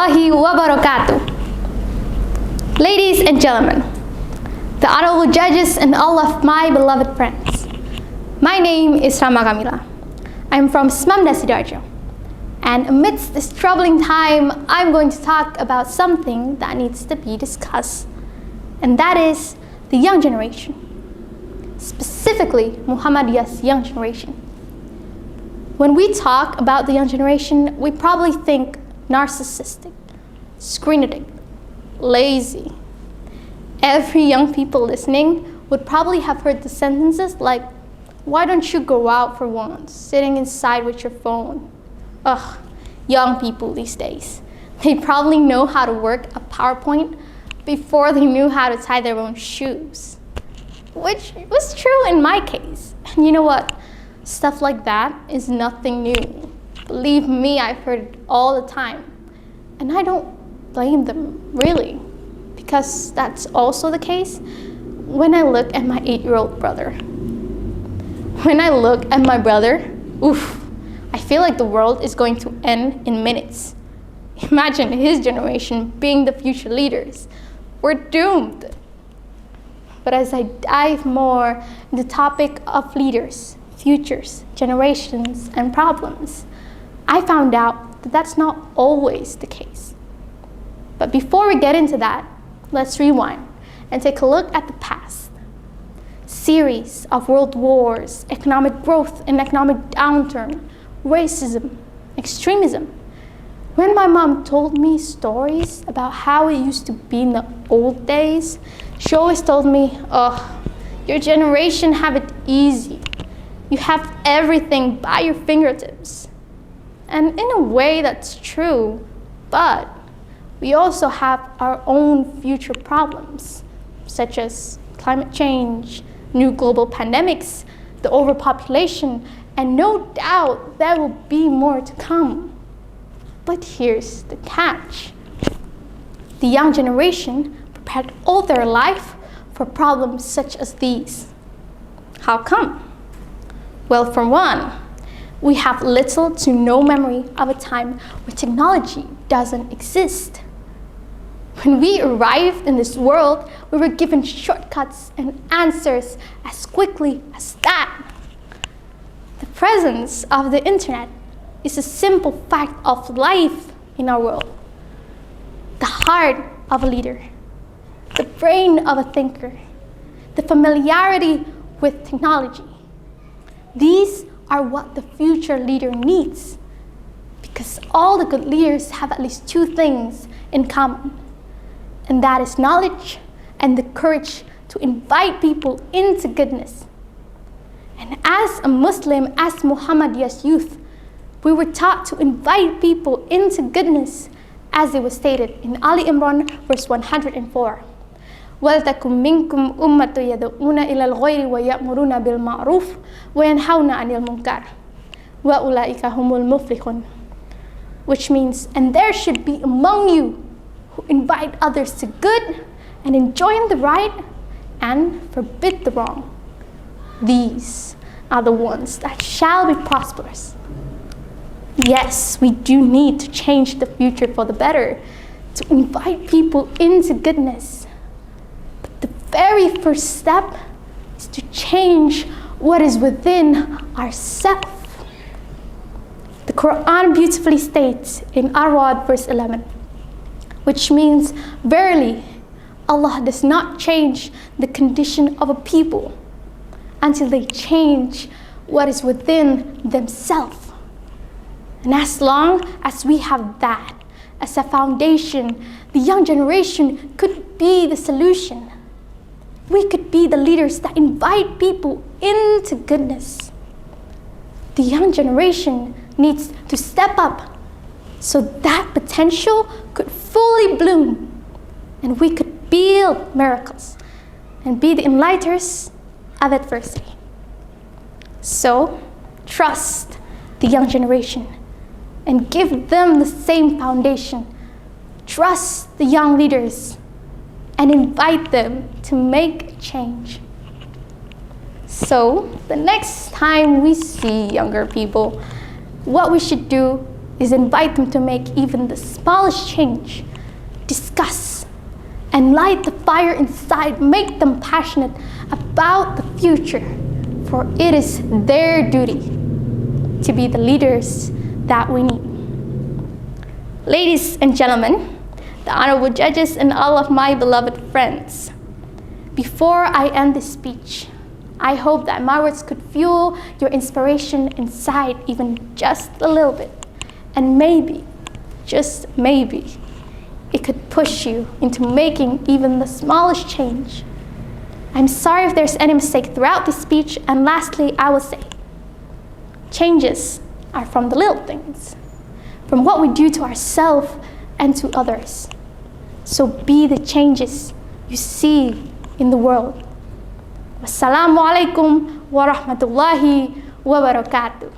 warahmatullahi wabarakatuh. Ladies and gentlemen, the honorable judges and all of my beloved friends, my name is Kamila. I'm from Sidoarjo, and amidst this troubling time, I'm going to talk about something that needs to be discussed, and that is the young generation, specifically Muhammadiyah's young generation. When we talk about the young generation, we probably think narcissistic, screen addict, lazy. Every young people listening would probably have heard the sentences like, why don't you go out for once, sitting inside with your phone? Ugh, young people these days. They probably know how to work a PowerPoint before they knew how to tie their own shoes. Which was true in my case. And you know what? Stuff like that is nothing new. Believe me, I've heard it all the time. And I don't blame them, really. Because that's also the case when I look at my 8-year-old brother. When I look at my brother, oof, I feel like the world is going to end in minutes. Imagine his generation being the future leaders. We're doomed. But as I dive more into the topic of leaders, futures, generations, and problems, I found out that that's not always the case. But before we get into that, let's rewind and take a look at the past. Series of world wars, economic growth and economic downturn, racism, extremism. When my mom told me stories about how it used to be in the old days, she always told me, oh, your generation have it easy. You have everything by your fingertips. And in a way that's true, but we also have our own future problems, such as climate change, new global pandemics, the overpopulation, and no doubt there will be more to come. But here's the catch. The young generation prepared all their life for problems such as these. How come? Well, for one, we have little to no memory of a time where technology doesn't exist. When we arrived in this world, we were given shortcuts and answers as quickly as that. The presence of the internet is a simple fact of life in our world. The heart of a leader, the brain of a thinker, the familiarity with technology. These are what the future leader needs, because all the good leaders have at least two things in common, and that is knowledge and the courage to invite people into goodness. And as a Muslim, as Muhammadiyah's youth, we were taught to invite people into goodness, as it was stated in Ali Imran, verse 104. وَلْتَكُمْ مِنْكُمْ أُمَّةٌ يَدْعُونَ إِلَى الْخَيْرِ وَيَأْمُرُونَ بِالْمَعْرُوفِ وَيَنْهَوْنَ عَنِ الْمُنكَرِ وَأُولَٰئِكَ هُمُ الْمُفْلِحُونَ. Which means, and there should be among you who invite others to good and enjoin the right and forbid the wrong. These are the ones that shall be prosperous. Yes, we do need to change the future for the better, to invite people into goodness. But the very first step is to change what is within ourselves. The Quran beautifully states in Ar-Ra'd verse 11, which means, verily, Allah does not change the condition of a people until they change what is within themselves. And as long as we have that as a foundation, the young generation could be the solution. We could be the leaders that invite people into goodness. The young generation needs to step up so that potential could fully bloom and we could build miracles and be the enlighters of adversity. So, trust the young generation and give them the same foundation. Trust the young leaders and invite them to make change. So, the next time we see younger people, what we should do is invite them to make even the smallest change, discuss, and light the fire inside, make them passionate about the future, for it is their duty to be the leaders that we need. Ladies and gentlemen, the honorable judges, and all of my beloved friends, before I end this speech, I hope that my words could fuel your inspiration inside even just a little bit. And maybe, just maybe, it could push you into making even the smallest change. I'm sorry if there's any mistake throughout this speech, and lastly, I will say, changes are from the little things, from what we do to ourselves and to others. So be the changes you see in the world. Wassalamu alaikum warahmatullahi wabarakatuh.